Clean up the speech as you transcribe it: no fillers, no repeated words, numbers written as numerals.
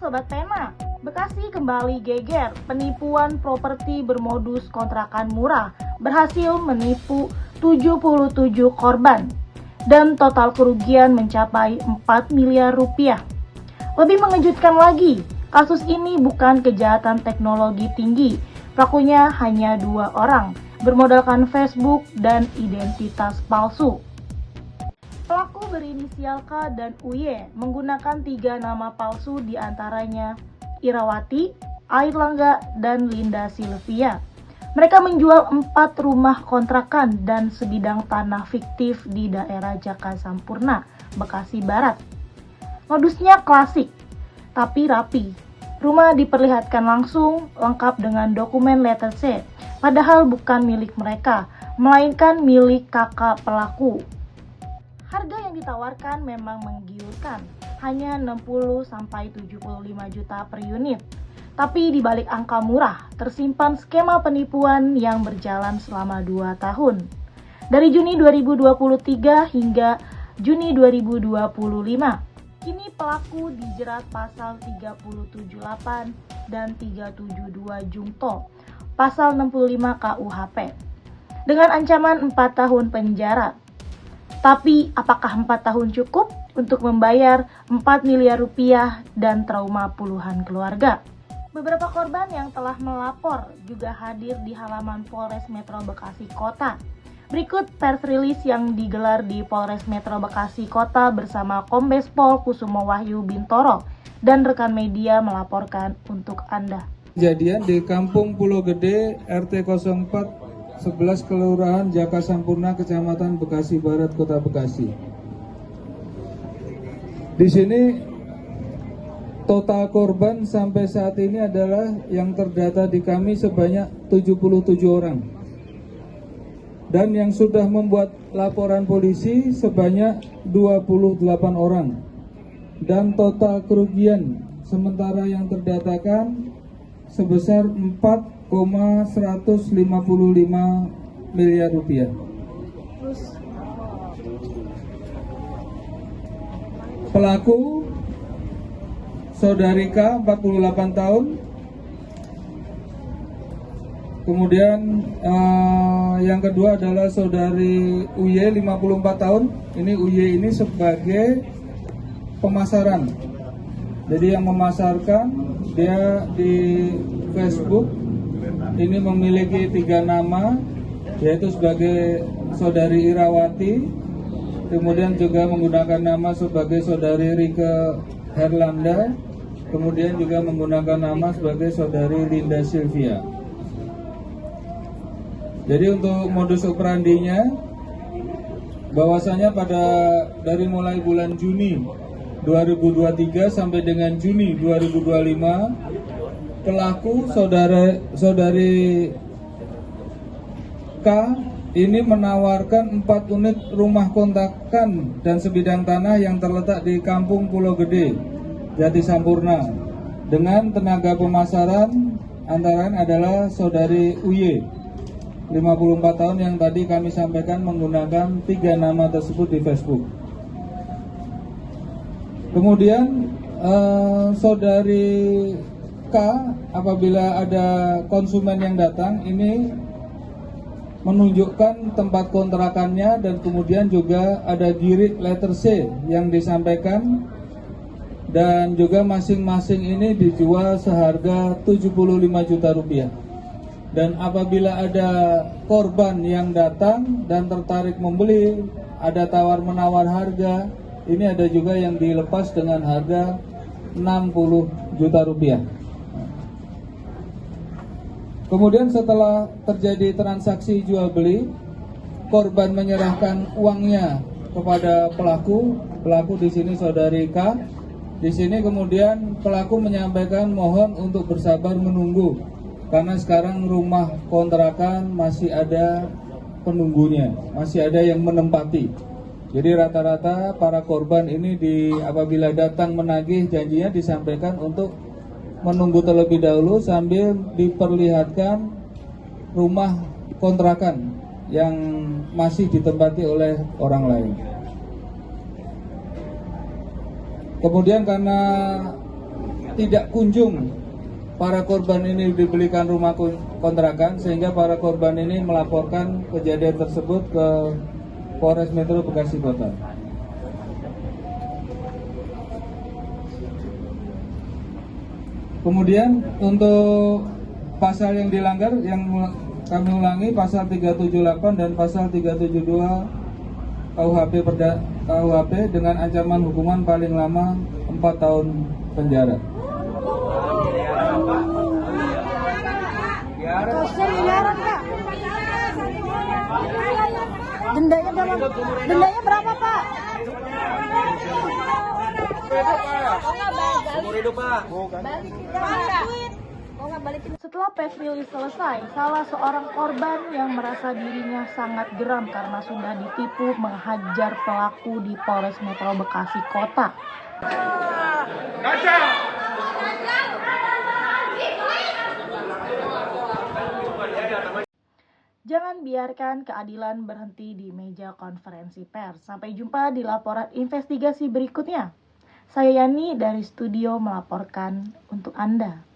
Sobat Pena, Bekasi kembali geger. Penipuan properti bermodus kontrakan murah berhasil menipu 77 korban dan total kerugian mencapai 4 miliar rupiah. Lebih mengejutkan lagi, kasus ini bukan kejahatan teknologi tinggi. Pelakunya hanya 2 orang, bermodalkan Facebook dan identitas palsu. Pelaku berinisial K dan UY menggunakan 3 nama palsu diantaranya Irawati, Airlangga, dan Linda Silvia. Mereka menjual 4 rumah kontrakan dan sebidang tanah fiktif di daerah Jakasampurna, Bekasi Barat. Modusnya klasik, tapi rapi. Rumah diperlihatkan langsung lengkap dengan dokumen letter C, padahal bukan milik mereka, melainkan milik kakak pelaku. Harga yang ditawarkan memang menggiurkan, hanya 60-75 juta per unit. Tapi di balik angka murah, tersimpan skema penipuan yang berjalan selama 2 tahun. Dari Juni 2023 hingga Juni 2025. Kini pelaku dijerat pasal 378 dan 372 Jungto, pasal 65 KUHP, dengan ancaman 4 tahun penjara. Tapi apakah 4 tahun cukup untuk membayar 4 miliar rupiah dan trauma puluhan keluarga? Beberapa korban yang telah melapor juga hadir di halaman Polres Metro Bekasi Kota. Berikut press release yang digelar di Polres Metro Bekasi Kota bersama Kombes Pol Kusumo Wahyu Bintoro dan rekan media melaporkan untuk Anda. Kejadian di Kampung Pulau Gede, RT 04 11 Kelurahan Jakasampurna, Kecamatan Bekasi Barat, Kota Bekasi. Di sini total korban sampai saat ini adalah yang terdata di kami sebanyak 77 orang. Dan yang sudah membuat laporan polisi sebanyak 28 orang. Dan total kerugian sementara yang terdatakan sebesar 4,155 miliar rupiah. Pelaku Saudari K, 48 tahun. Kemudian yang kedua adalah Saudari UY, 54 tahun. Ini UY ini sebagai pemasaran. Jadi yang memasarkan dia di Facebook ini memiliki 3 nama, yaitu sebagai Saudari Irawati, kemudian juga menggunakan nama sebagai Saudari Rike Herlanda, kemudian juga menggunakan nama sebagai Saudari Linda Silvia. Jadi untuk modus operandinya, bahwasanya dari mulai bulan Juni 2023 sampai dengan Juni 2025, pelaku Saudari K ini menawarkan 4 unit rumah kontrakan dan sebidang tanah yang terletak di Kampung Pulau Gede, Jatisampurna, dengan tenaga pemasaran antara lain adalah Saudari UY, 54 tahun, yang tadi kami sampaikan menggunakan 3 nama tersebut di Facebook. Kemudian Saudari K, apabila ada konsumen yang datang, ini menunjukkan tempat kontrakannya dan kemudian juga ada girit letter C yang disampaikan, dan juga masing-masing ini dijual seharga 75 juta rupiah. Dan apabila ada korban yang datang dan tertarik membeli, ada tawar-menawar harga, ini ada juga yang dilepas dengan harga 60 juta rupiah. Kemudian setelah terjadi transaksi jual beli, korban menyerahkan uangnya kepada pelaku. Pelaku di sini Saudari K. Di sini kemudian pelaku menyampaikan mohon untuk bersabar menunggu, karena sekarang rumah kontrakan masih ada penunggunya, masih ada yang menempati. Jadi rata-rata para korban ini apabila datang menagih, janjinya disampaikan untuk menunggu terlebih dahulu sambil diperlihatkan rumah kontrakan yang masih ditempati oleh orang lain. Kemudian karena tidak kunjung para korban ini dibelikan rumah kontrakan, sehingga para korban ini melaporkan kejadian tersebut ke Polres Metro Bekasi Kota. Kemudian untuk pasal yang dilanggar yang kami ulangi, pasal 378 dan pasal 372 KUHP dengan ancaman hukuman paling lama 4 tahun penjara. Dendanya berapa, Pak? Setelah press release selesai, salah seorang korban yang merasa dirinya sangat geram karena sudah ditipu menghajar pelaku di Polres Metro Bekasi Kota. Jangan biarkan keadilan berhenti di meja konferensi pers. Sampai jumpa di laporan investigasi berikutnya. Saya Yani dari studio melaporkan untuk Anda.